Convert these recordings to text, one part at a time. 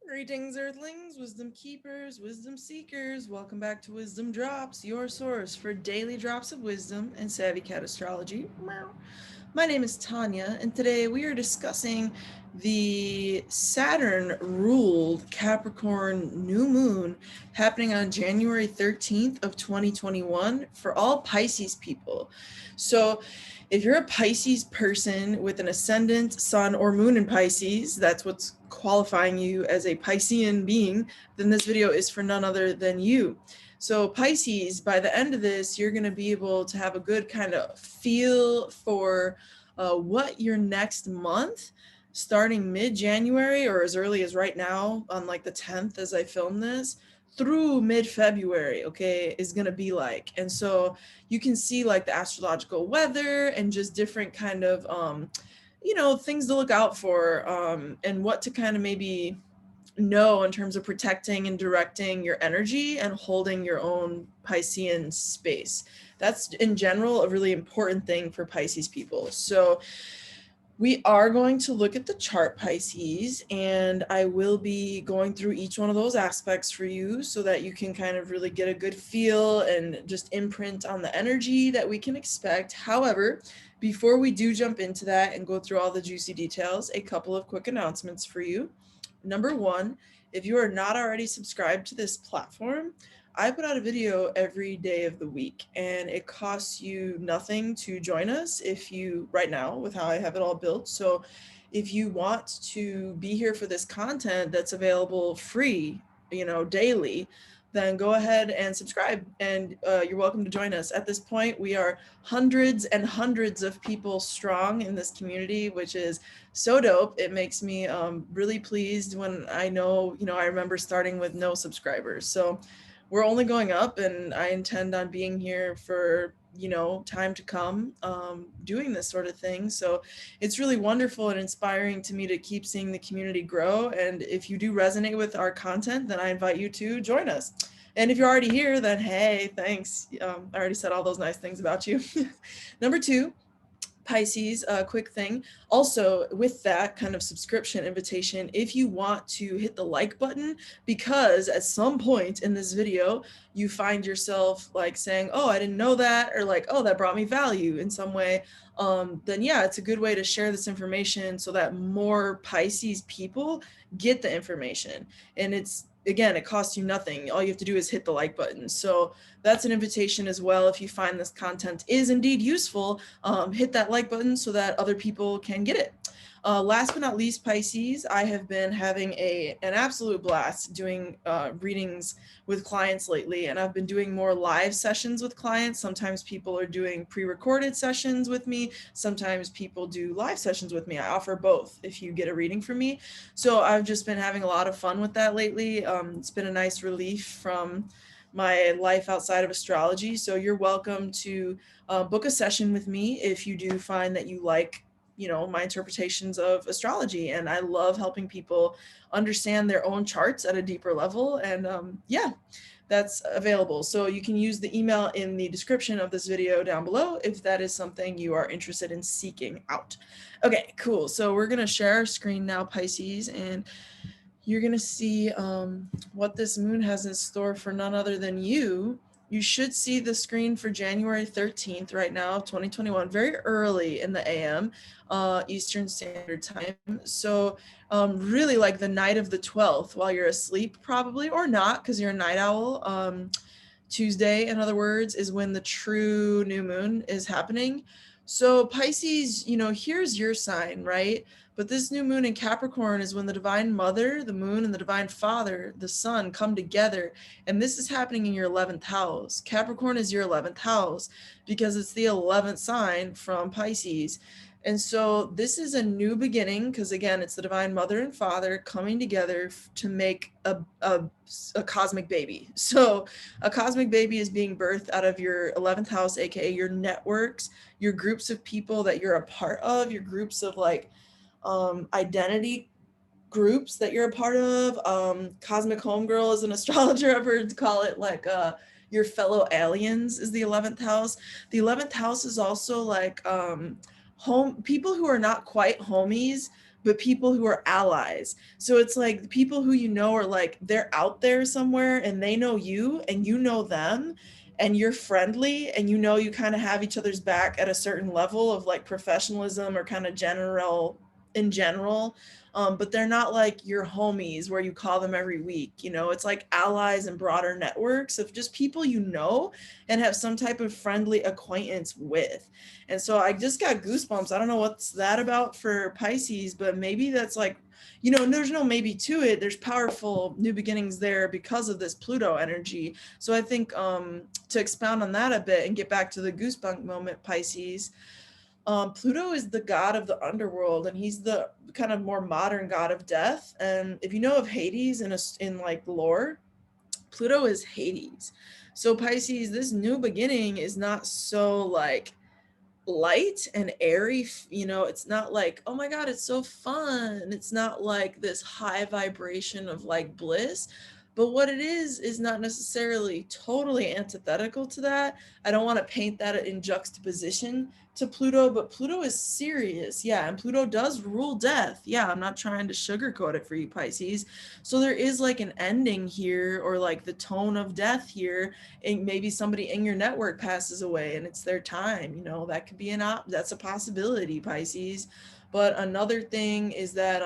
Greetings, Earthlings, wisdom keepers, wisdom seekers. Welcome back to WizdomDropz, your source for daily drops of wisdom and savvy cat astrology. Meow. My name is Tonia, and today we are discussing the Saturn-ruled Capricorn New Moon happening on January 13th of 2021 for all Pisces people. So if you're a Pisces person with an ascendant, sun, or moon in Pisces, that's what's qualifying you as a Piscean being, then this video is for none other than you. So Pisces, by the end of this, you're going to be able to have a good kind of feel for what your next month, starting mid-January or as early as right now on like the 10th as I film this, through mid-February, okay, is going to be like. And so you can see like the astrological weather and just different kind of, things to look out for and what to kind of maybe know in terms of protecting and directing your energy and holding your own Piscean space. That's in general a really important thing for Pisces people. So we are going to look at the chart, Pisces, and I will be going through each one of those aspects for you so that you can kind of really get a good feel and just imprint on the energy that we can expect. However, before we do jump into that and go through all the juicy details, a couple of quick announcements for you. Number one, if you are not already subscribed to this platform, I put out a video every day of the week, and it costs you nothing to join us if you, right now, with how I have it all built. So if you want to be here for this content that's available free, daily, then go ahead and subscribe, and you're welcome to join us. At this point, we are hundreds and hundreds of people strong in this community, which is so dope. It makes me really pleased when I know, I remember starting with no subscribers. So we're only going up, and I intend on being here for, time to come, doing this sort of thing. So it's really wonderful and inspiring to me to keep seeing the community grow. And if you do resonate with our content, then I invite you to join us. And if you're already here, then hey, thanks. I already said all those nice things about you. Number two, Pisces, quick thing. Also, with that kind of subscription invitation, if you want to hit the like button, because at some point in this video, you find yourself like saying, oh, I didn't know that, or like, oh, that brought me value in some way, then yeah, it's a good way to share this information so that more Pisces people get the information. And again, it costs you nothing. All you have to do is hit the like button. So that's an invitation as well. If you find this content is indeed useful, hit that like button so that other people can get it. Last but not least, Pisces, I have been having an absolute blast doing readings with clients lately, and I've been doing more live sessions with clients. Sometimes people are doing pre-recorded sessions with me. Sometimes people do live sessions with me. I offer both if you get a reading from me. So I've just been having a lot of fun with that lately. It's been a nice relief from my life outside of astrology. So you're welcome to book a session with me if you do find that you like, my interpretations of astrology. And I love helping people understand their own charts at a deeper level. And yeah, that's available. So you can use the email in the description of this video down below if that is something you are interested in seeking out. Okay, cool. So we're going to share our screen now, Pisces, and you're going to see what this moon has in store for none other than you. You should see the screen for January 13th right now, 2021, very early in the AM, Eastern Standard Time. So really like the night of the 12th while you're asleep probably, or not because you're a night owl. Tuesday, in other words, is when the true new moon is happening. So Pisces, here's your sign, right? But this new moon in Capricorn is when the divine mother, the moon, and the divine father, the sun, come together. And this is happening in your 11th house. Capricorn is your 11th house because it's the 11th sign from Pisces. And so this is a new beginning because, again, it's the divine mother and father coming together to make a cosmic baby. So a cosmic baby is being birthed out of your 11th house, aka your networks, your groups of people that you're a part of, your groups of like identity groups that you're a part of. Cosmic homegirl is an astrologer. I've heard call it like your fellow aliens is the 11th house. The 11th house is also like home people who are not quite homies, but people who are allies. So it's like the people who you know are like, they're out there somewhere and they know you and you know them and you're friendly and you know you kind of have each other's back at a certain level of like professionalism or kind of in general. But they're not like your homies where you call them every week. You know, it's like allies and broader networks of just people you know and have some type of friendly acquaintance with. And so I just got goosebumps. I don't know what's that about for Pisces, but maybe that's like, you know, there's no maybe to it. There's powerful new beginnings there because of this Pluto energy. So I think to expound on that a bit and get back to the goosebump moment, Pisces, Pluto is the god of the underworld, and he's the kind of more modern god of death. And if you know of Hades in like lore, Pluto is Hades. So Pisces, this new beginning is not so like light and airy, you know, it's not like, oh my god, it's so fun. It's not like this high vibration of like bliss. But what it is not necessarily totally antithetical to that. I don't want to paint that in juxtaposition to Pluto, but Pluto is serious. Yeah, and Pluto does rule death. Yeah, I'm not trying to sugarcoat it for you, Pisces. So there is like an ending here, or like the tone of death here, and maybe somebody in your network passes away and it's their time. You know, that could be that's a possibility, Pisces. But another thing is that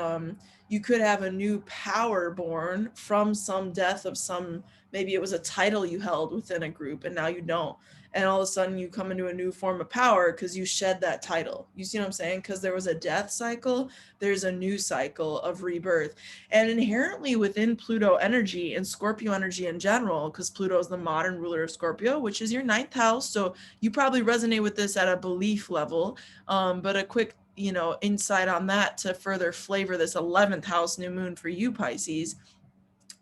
you could have a new power born from some death of some, maybe it was a title you held within a group and now you don't, and all of a sudden you come into a new form of power because you shed that title. You see what I'm saying? Because there was a death cycle, there's a new cycle of rebirth. And inherently within Pluto energy and Scorpio energy in general, because Pluto is the modern ruler of Scorpio, which is your 9th house, so you probably resonate with this at a belief level. But a quick, you know, insight on that to further flavor this 11th house new moon for you, Pisces,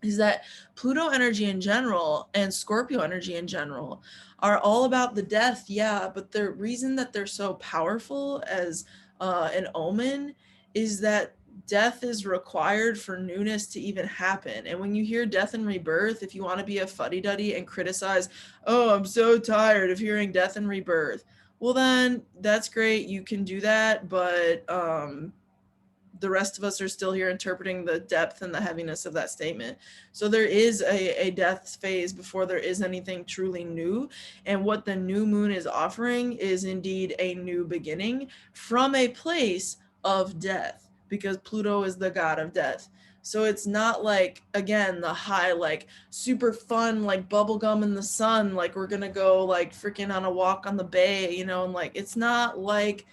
is that Pluto energy in general and Scorpio energy in general are all about the death, yeah, but the reason that they're so powerful as an omen is that death is required for newness to even happen. And when you hear death and rebirth, if you want to be a fuddy-duddy and criticize, oh, I'm so tired of hearing death and rebirth, well then that's great, you can do that, but the rest of us are still here interpreting the depth and the heaviness of that statement. So there is a death phase before there is anything truly new. And what the new moon is offering is indeed a new beginning from a place of death, because Pluto is the god of death. So it's not like, again, the high, like super fun, like bubblegum in the sun, like we're going to go like freaking on a walk on the bay, you know, and like, it's not like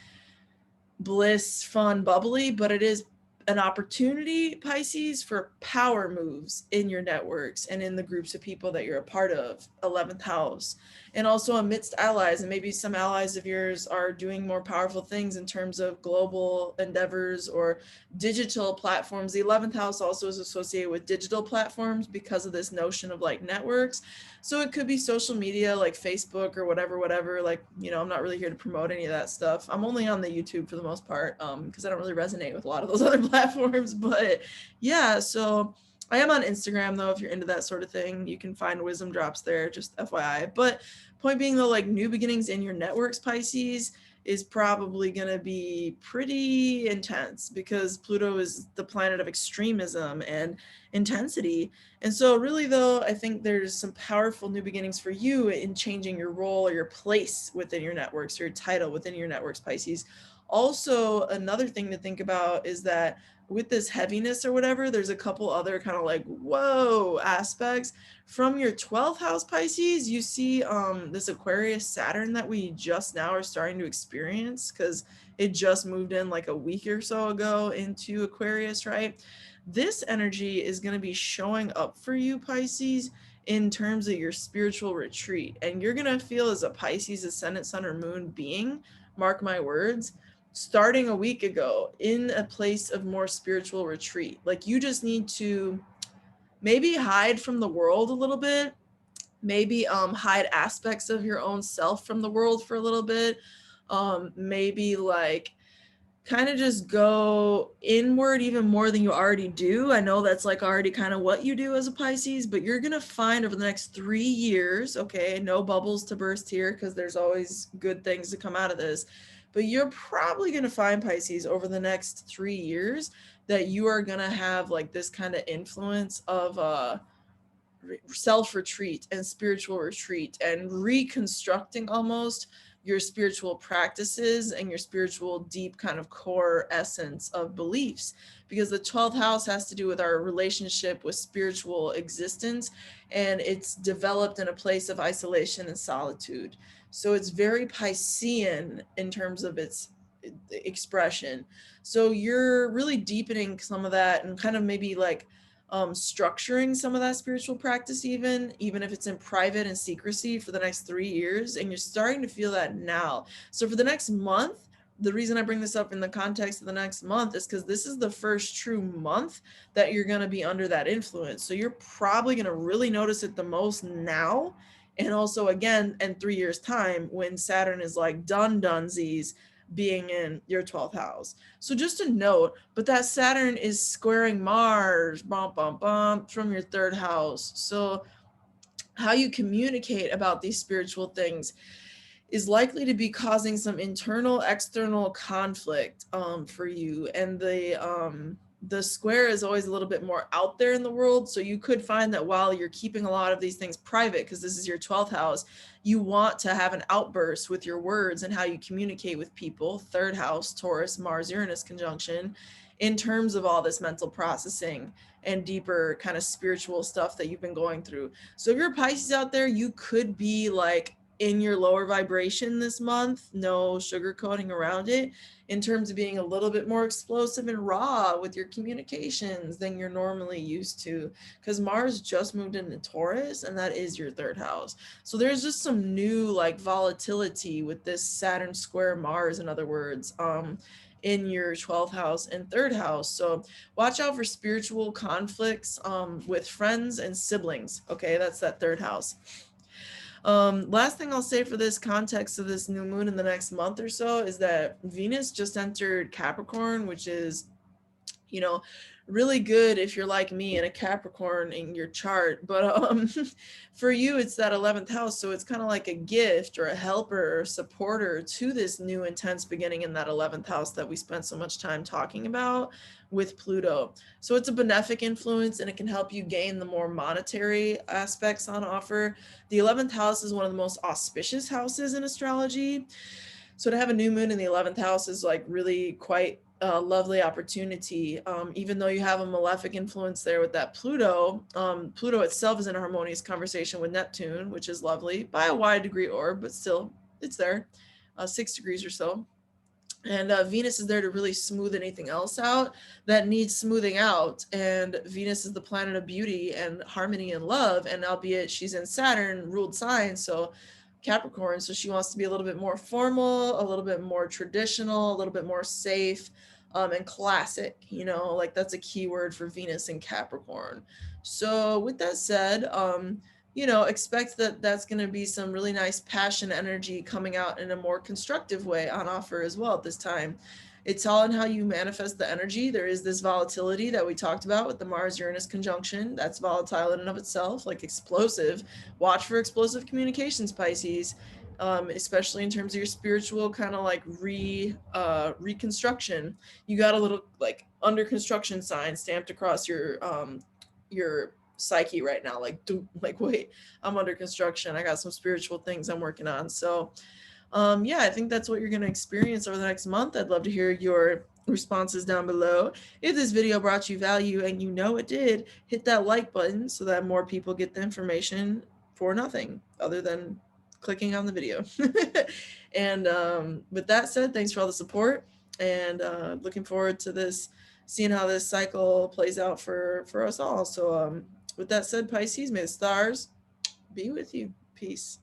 bliss, fun, bubbly, but it is an opportunity, Pisces, for power moves in your networks and in the groups of people that you're a part of, 11th house, and also amidst allies. And maybe some allies of yours are doing more powerful things in terms of global endeavors or digital platforms. The 11th house also is associated with digital platforms because of this notion of like networks. So it could be social media like Facebook or whatever, like, you know, I'm not really here to promote any of that stuff. I'm only on the YouTube for the most part because I don't really resonate with a lot of those other platforms. But yeah, so I am on Instagram though, if you're into that sort of thing. You can find WizdomDropz there, just FYI. But point being though, like new beginnings in your networks, Pisces, is probably going to be pretty intense because Pluto is the planet of extremism and intensity. And so really though, I think there's some powerful new beginnings for you in changing your role or your place within your networks, or your title within your networks, Pisces. Also, another thing to think about is that with this heaviness or whatever, there's a couple other kind of like, whoa, aspects. From your 12th house, Pisces, you see this Aquarius Saturn that we just now are starting to experience because it just moved in like a week or so ago into Aquarius, right? This energy is going to be showing up for you, Pisces, in terms of your spiritual retreat. And you're going to feel as a Pisces ascendant, sun, or moon being, mark my words, starting a week ago in a place of more spiritual retreat. Like you just need to maybe hide from the world a little bit, maybe hide aspects of your own self from the world for a little bit, maybe like kind of just go inward even more than you already do. I know that's like already kind of what you do as a Pisces, but you're going to find over the next 3 years, okay, no bubbles to burst here because there's always good things to come out of this, but you're probably going to find, Pisces, over the next 3 years that you are going to have like this kind of influence of self-retreat and spiritual retreat and reconstructing almost your spiritual practices and your spiritual deep kind of core essence of beliefs, because the 12th house has to do with our relationship with spiritual existence, and it's developed in a place of isolation and solitude. So it's very Piscean in terms of its expression. So you're really deepening some of that and kind of maybe like structuring some of that spiritual practice, even if it's in private and secrecy, for the next 3 years. And you're starting to feel that now. So for the next month, the reason I bring this up in the context of the next month is because this is the first true month that you're going to be under that influence. So you're probably going to really notice it the most now. And also, again, in 3 years time, when Saturn is like dunsies being in your 12th house. So just a note, but that Saturn is squaring Mars, from your 3rd house. So how you communicate about these spiritual things is likely to be causing some internal, external conflict for you. And the square is always a little bit more out there in the world. So you could find that while you're keeping a lot of these things private, because this is your 12th house, you want to have an outburst with your words and how you communicate with people. 3rd house, Taurus, Mars, Uranus conjunction, in terms of all this mental processing and deeper kind of spiritual stuff that you've been going through. So if you're Pisces out there, you could be like in your lower vibration this month, no sugarcoating around it, in terms of being a little bit more explosive and raw with your communications than you're normally used to, because Mars just moved into Taurus, and that is your 3rd house. So there's just some new like volatility with this Saturn square Mars, in other words, in your 12th house and 3rd house. So watch out for spiritual conflicts with friends and siblings. Okay, that's that 3rd house. Last thing I'll say for this context of this new moon in the next month or so is that Venus just entered Capricorn, which is, you know, really good if you're like me and a Capricorn in your chart. But for you, it's that 11th house. So it's kind of like a gift or a helper or supporter to this new intense beginning in that 11th house that we spent so much time talking about with Pluto. So it's a benefic influence, and it can help you gain the more monetary aspects on offer. The 11th house is one of the most auspicious houses in astrology. So to have a new moon in the 11th house is like really quite a lovely opportunity. Even though you have a malefic influence there with that Pluto, Pluto itself is in a harmonious conversation with Neptune, which is lovely by a wide degree orb, but still it's there, 6 degrees or so. And Venus is there to really smooth anything else out that needs smoothing out. And Venus is the planet of beauty and harmony and love. And albeit she's in Saturn ruled sign, so Capricorn, so she wants to be a little bit more formal, a little bit more traditional, a little bit more safe, and classic, like that's a key word for Venus in Capricorn. So with that said, expect that that's going to be some really nice passion energy coming out in a more constructive way on offer as well at this time. It's all in how you manifest the energy. There is this volatility that we talked about with the Mars-Uranus conjunction. That's volatile in and of itself, like explosive. Watch for explosive communications, Pisces, especially in terms of your spiritual kind of like reconstruction. You got a little like under construction sign stamped across your psyche right now, like wait, I'm under construction, I got some spiritual things I'm working on. So I think that's what you're going to experience over the next month. I'd love to hear your responses down below. If this video brought you value, and you know it did, hit that like button so that more people get the information for nothing other than clicking on the video. And with that said, thanks for all the support, and looking forward to this, seeing how this cycle plays out for us all. So with that said, Pisces, may the stars be with you. Peace.